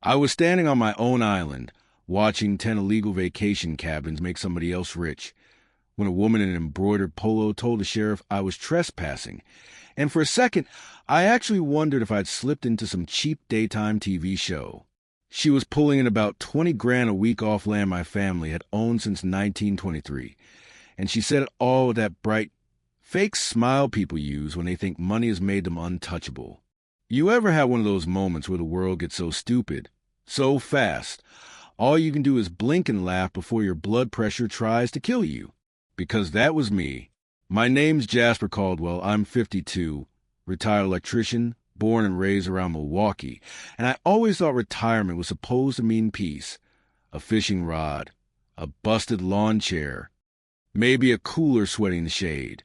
I was standing on my own island, watching 10 illegal vacation cabins make somebody else rich, when a woman in an embroidered polo told the sheriff I was trespassing. And for a second, I actually wondered if I'd slipped into some cheap daytime TV show. She was pulling in about 20 grand a week off land my family had owned since 1923. And she said it all with that bright, fake smile people use when they think money has made them untouchable. You ever have one of those moments where the world gets so stupid, so fast, all you can do is blink and laugh before your blood pressure tries to kill you? Because that was me. My name's Jasper Caldwell. I'm 52, retired electrician, born and raised around Milwaukee, and I always thought retirement was supposed to mean peace. A fishing rod, a busted lawn chair, maybe a cooler sweating the shade.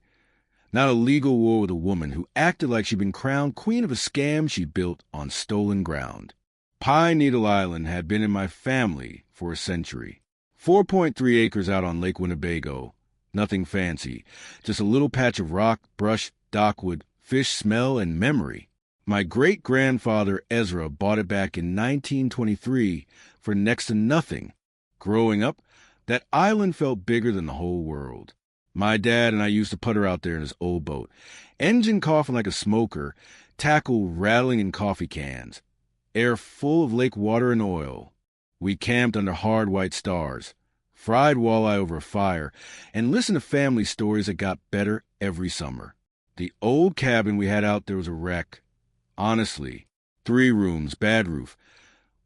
Not a legal war with a woman who acted like she'd been crowned queen of a scam she built on stolen ground. Pine Needle Island had been in my family for a century. 4.3 acres out on Lake Winnebago. Nothing fancy, just a little patch of rock, brush, dockwood, fish smell, and memory. My great-grandfather Ezra bought it back in 1923 for next to nothing. Growing up, that island felt bigger than the whole world. My dad and I used to putter out there in his old boat, engine coughing like a smoker, tackle rattling in coffee cans, air full of lake water and oil. We camped under hard white stars, fried walleye over a fire, and listened to family stories that got better every summer. The old cabin we had out there was a wreck. Honestly, 3 rooms, bad roof,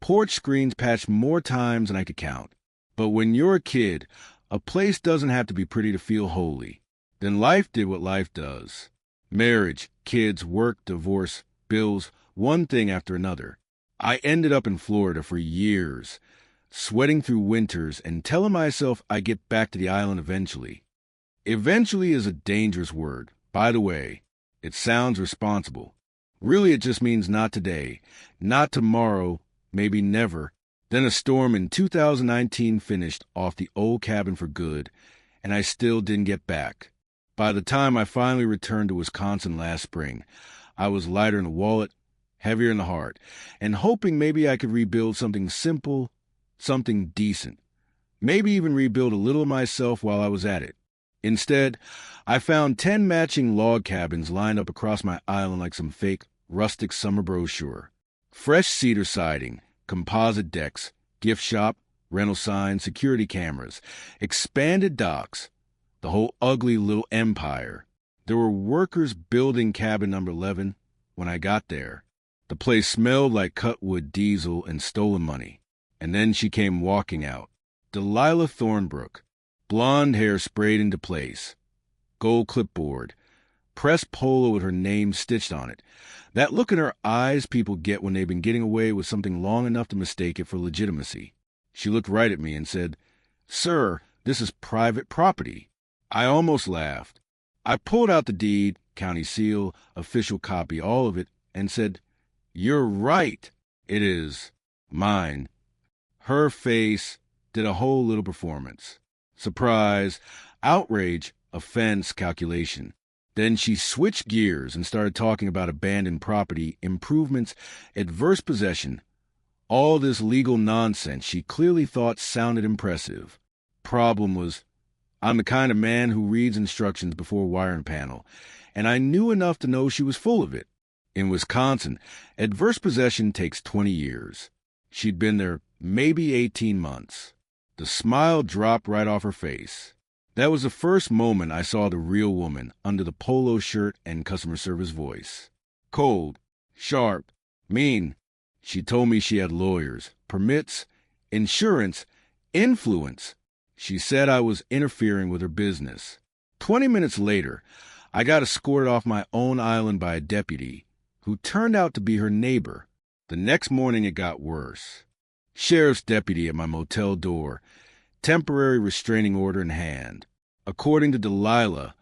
porch screens patched more times than I could count. But when you're a kid, a place doesn't have to be pretty to feel holy. Then life did what life does. Marriage, kids, work, divorce, bills, one thing after another. I ended up in Florida for years, sweating through winters and telling myself I'd get back to the island eventually. Eventually is a dangerous word. By the way, it sounds responsible. Really, it just means not today, not tomorrow, maybe never. Then a storm in 2019 finished off the old cabin for good, and I still didn't get back. By the time I finally returned to Wisconsin last spring, I was lighter in the wallet, heavier in the heart, and hoping maybe I could rebuild something simple, something decent. Maybe even rebuild a little of myself while I was at it. Instead, I found 10 matching log cabins lined up across my island like some fake, rustic summer brochure. Fresh cedar siding, composite decks, gift shop, rental signs, security cameras, expanded docks, the whole ugly little empire. There were workers building cabin number 11 when I got there. The place smelled like cut wood diesel and stolen money. And then she came walking out. Delilah Thornbrook, blonde hair sprayed into place, gold clipboard, pressed polo with her name stitched on it. That look in her eyes people get when they've been getting away with something long enough to mistake it for legitimacy. She looked right at me and said, "Sir, this is private property." I almost laughed. I pulled out the deed, county seal, official copy, all of it, and said, "You're right. It is mine." Her face did a whole little performance. Surprise, outrage, offense, calculation. Then she switched gears and started talking about abandoned property, improvements, adverse possession. All this legal nonsense she clearly thought sounded impressive. Problem was, I'm the kind of man who reads instructions before a wiring panel, and I knew enough to know she was full of it. In Wisconsin, adverse possession takes 20 years. She'd been there maybe 18 months. The smile dropped right off her face. That was the first moment I saw the real woman under the polo shirt and customer service voice. Cold, sharp, mean. She told me she had lawyers, permits, insurance, influence. She said I was interfering with her business. 20 minutes later, I got escorted off my own island by a deputy who turned out to be her neighbor. The next morning it got worse. Sheriff's deputy at my motel door, temporary restraining order in hand. According to Delilah,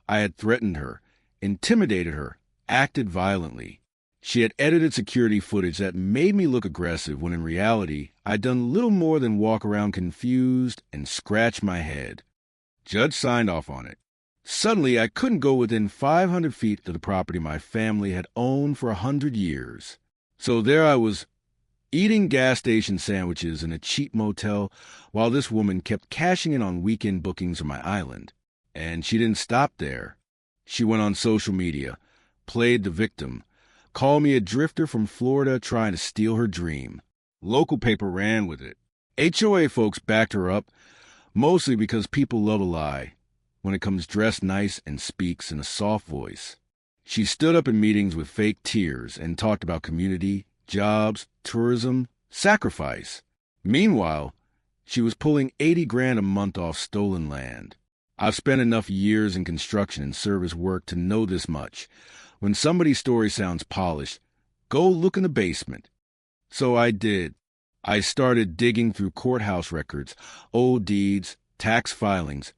I had threatened her, intimidated her, acted violently. She had edited security footage that made me look aggressive when in reality I'd done little more than walk around confused and scratch my head. Judge signed off on it. Suddenly, I couldn't go within 500 feet of the property my family had owned for 100 years. So there I was, eating gas station sandwiches in a cheap motel while this woman kept cashing in on weekend bookings on my island. And she didn't stop there. She went on social media, played the victim, called me a drifter from Florida trying to steal her dream. Local paper ran with it. HOA folks backed her up, mostly because people love a lie when it comes dressed nice and speaks in a soft voice. She stood up in meetings with fake tears and talked about community, jobs, tourism, sacrifice. Meanwhile, she was pulling 80 grand a month off stolen land. I've spent enough years in construction and service work to know this much. When somebody's story sounds polished, go look in the basement. So I did. I started digging through courthouse records, old deeds, tax filings,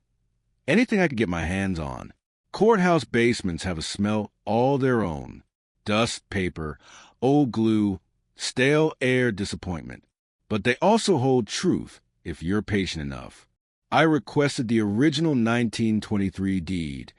anything I could get my hands on. Courthouse basements have a smell all their own. Dust, paper, old glue, stale air, disappointment. But they also hold truth if you're patient enough. I requested the original 1923 deed,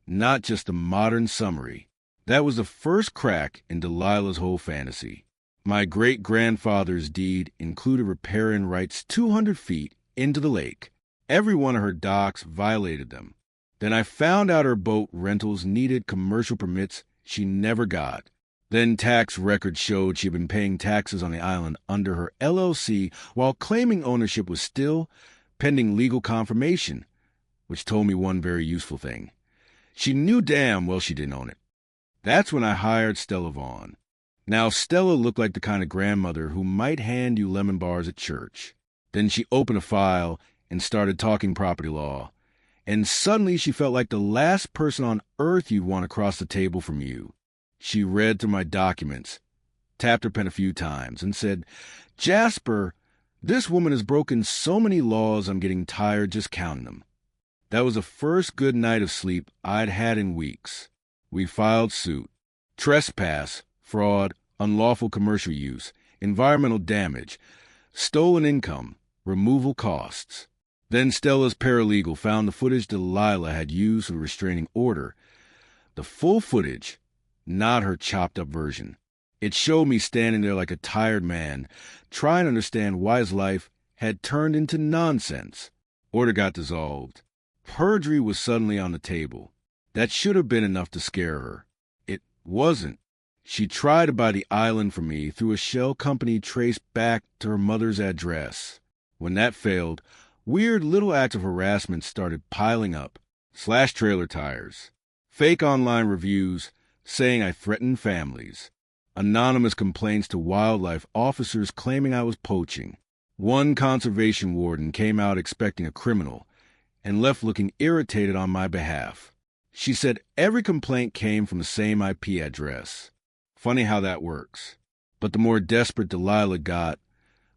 not just a modern summary. That was the first crack in Delilah's whole fantasy. My great-grandfather's deed included riparian rights 200 feet into the lake. Every one of her docks violated them. Then I found out her boat rentals needed commercial permits she never got. Then tax records showed she'd been paying taxes on the island under her LLC while claiming ownership was still pending legal confirmation, which told me one very useful thing. She knew damn well she didn't own it. That's when I hired Stella Vaughn. Now, Stella looked like the kind of grandmother who might hand you lemon bars at church. Then she opened a file and started talking property law. And suddenly she felt like the last person on earth you'd want across the table from you. She read through my documents, tapped her pen a few times, and said, "Jasper, this woman has broken so many laws I'm getting tired just counting them." That was the first good night of sleep I'd had in weeks. We filed suit. Trespass, fraud, unlawful commercial use, environmental damage, stolen income, removal costs. Then Stella's paralegal found the footage Delilah had used for the restraining order. The full footage, not her chopped-up version. It showed me standing there like a tired man, trying to understand why his life had turned into nonsense. Order got dissolved. Perjury was suddenly on the table. That should have been enough to scare her. It wasn't. She tried to buy the island from me through a shell company traced back to her mother's address. When that failed, weird little acts of harassment started piling up. Slash trailer tires. Fake online reviews saying I threatened families. Anonymous complaints to wildlife officers claiming I was poaching. One conservation warden came out expecting a criminal and left looking irritated on my behalf. She said every complaint came from the same IP address. Funny how that works. But the more desperate Delilah got,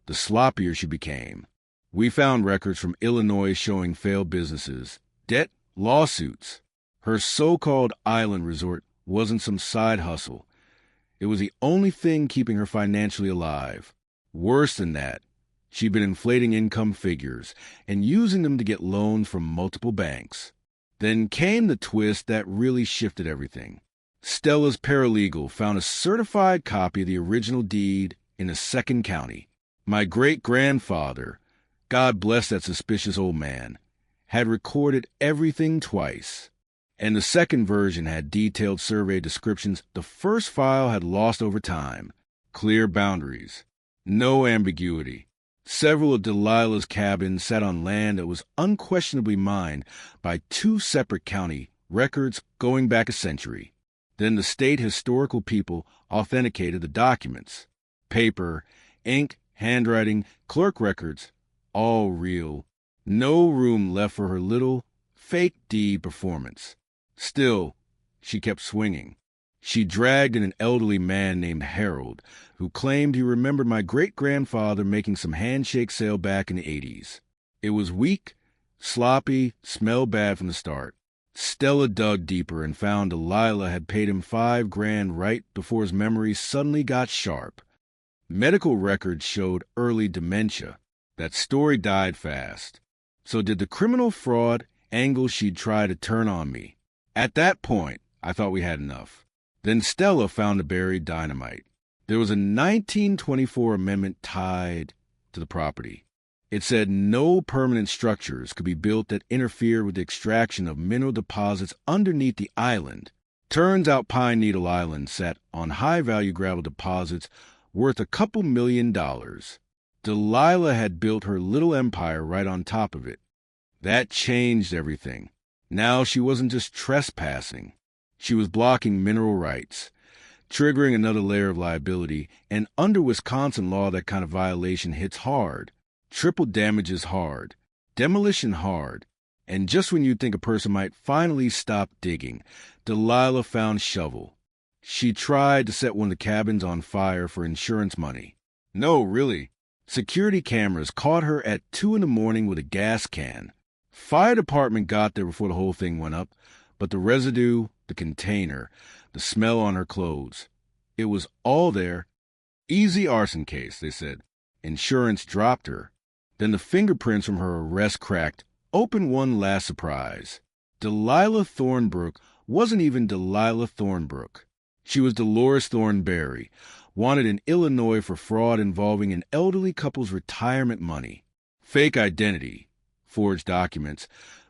the sloppier she became. We found records from Illinois showing failed businesses, debt, lawsuits. Her so-called island resort wasn't some side hustle. It was the only thing keeping her financially alive. Worse than that, she'd been inflating income figures and using them to get loans from multiple banks. Then came the twist that really shifted everything. Stella's paralegal found a certified copy of the original deed in a second county. My great-grandfather, God bless that suspicious old man, had recorded everything twice. And the second version had detailed survey descriptions the first file had lost over time. Clear boundaries. No ambiguity. Several of Delilah's cabins sat on land that was unquestionably mine by two separate county records going back a century. Then the state historical people authenticated the documents. Paper, ink, handwriting, clerk records, all real. No room left for her little fake deed performance. Still, she kept swinging. She dragged in an elderly man named Harold, who claimed he remembered my great-grandfather making some handshake sale back in the 80s. It was weak, sloppy, smelled bad from the start. Stella dug deeper and found Delilah had paid him $5,000 right before his memory suddenly got sharp. Medical records showed early dementia. That story died fast. So did the criminal fraud angle she'd try to turn on me. At that point, I thought we had enough. Then Stella found the buried dynamite. There was a 1924 amendment tied to the property. It said no permanent structures could be built that interfered with the extraction of mineral deposits underneath the island. Turns out Pine Needle Island sat on high-value gravel deposits worth a couple $1 million. Delilah had built her little empire right on top of it. That changed everything. Now she wasn't just trespassing. She was blocking mineral rights, triggering another layer of liability, and under Wisconsin law, that kind of violation hits hard. Triple damage is hard, demolition hard, and just when you'd think a person might finally stop digging, Delilah found shovel. She tried to set one of the cabins on fire for insurance money. No, really. Security cameras caught her at 2 a.m. with a gas can. Fire department got there before the whole thing went up, but the residue, the container, the smell on her clothes, it was all there. Easy arson case, they said. Insurance dropped her. Then the fingerprints from her arrest cracked open one last surprise. Delilah Thornbrook wasn't even Delilah Thornbrook. She was Dolores Thornberry, wanted in Illinois for fraud involving an elderly couple's retirement money. Fake identity, forged documents,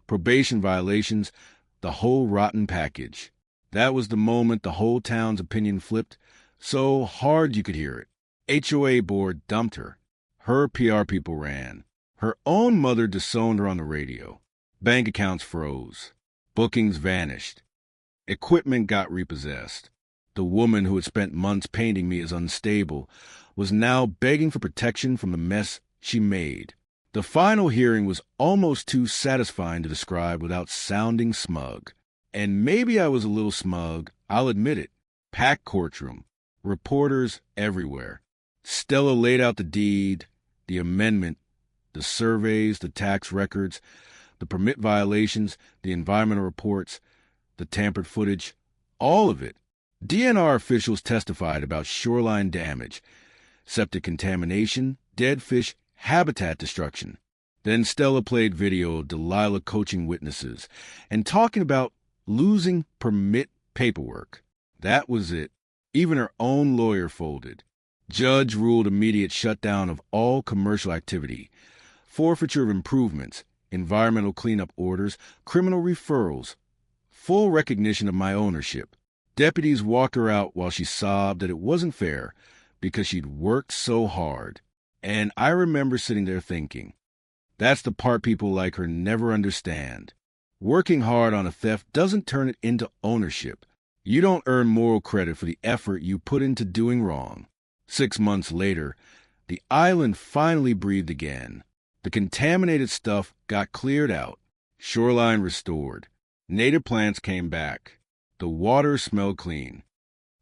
probation violations, the whole rotten package. That was the moment the whole town's opinion flipped, so hard you could hear it. HOA board dumped her. Her PR people ran. Her own mother disowned her on the radio. Bank accounts froze. Bookings vanished. Equipment got repossessed. The woman who had spent months painting me as unstable was now begging for protection from the mess she made. The final hearing was almost too satisfying to describe without sounding smug. And maybe I was a little smug, I'll admit it. Packed courtroom. Reporters everywhere. Stella laid out the deed, the amendment, the surveys, the tax records, the permit violations, the environmental reports, the tampered footage, all of it. DNR officials testified about shoreline damage, septic contamination, dead fish, habitat destruction. Then Stella played video of Delilah coaching witnesses and talking about losing permit paperwork. That was it. Even her own lawyer folded. Judge ruled immediate shutdown of all commercial activity, forfeiture of improvements, environmental cleanup orders, criminal referrals, full recognition of my ownership. Deputies walked her out while she sobbed that it wasn't fair because she'd worked so hard. And I remember sitting there thinking, that's the part people like her never understand. Working hard on a theft doesn't turn it into ownership. You don't earn moral credit for the effort you put into doing wrong. 6 months later, the island finally breathed again. The contaminated stuff got cleared out. Shoreline restored. Native plants came back. The water smelled clean.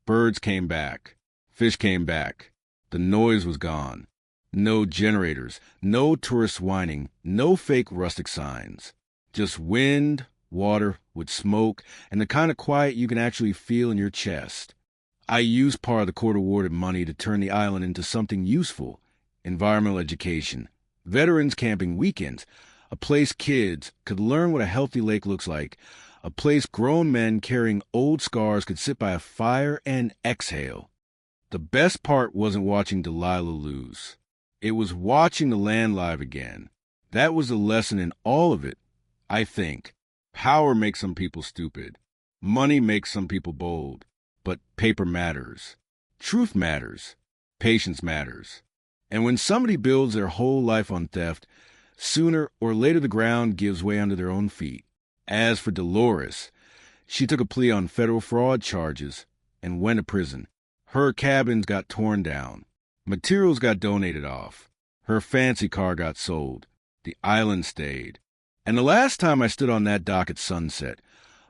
Birds came back. Fish came back. The noise was gone. No generators, no tourists whining, no fake rustic signs. Just wind, water with smoke, and the kind of quiet you can actually feel in your chest. I used part of the court-awarded money to turn the island into something useful. Environmental education, veterans camping weekends, a place kids could learn what a healthy lake looks like, a place grown men carrying old scars could sit by a fire and exhale. The best part wasn't watching Delilah lose. It was watching the land live again. That was the lesson in all of it, I think. Power makes some people stupid. Money makes some people bold. But paper matters. Truth matters. Patience matters. And when somebody builds their whole life on theft, sooner or later the ground gives way under their own feet. As for Dolores, she took a plea on federal fraud charges and went to prison. Her cabins got torn down. Materials got donated off. Her fancy car got sold. The island stayed. And the last time I stood on that dock at sunset,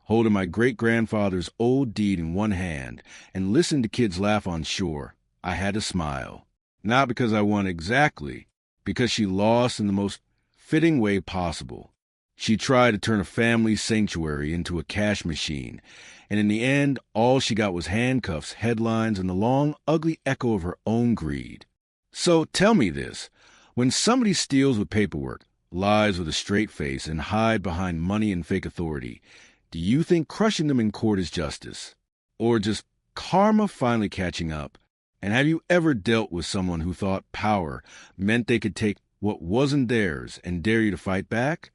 holding my great-grandfather's old deed in one hand and listened to kids laugh on shore, I had to smile. Not because I won exactly, because she lost in the most fitting way possible. She tried to turn a family sanctuary into a cash machine, and in the end, all she got was handcuffs, headlines, and the long, ugly echo of her own greed. So tell me this. When somebody steals with paperwork, lies with a straight face, and hide behind money and fake authority, do you think crushing them in court is justice? Or just karma finally catching up? And have you ever dealt with someone who thought power meant they could take what wasn't theirs and dare you to fight back?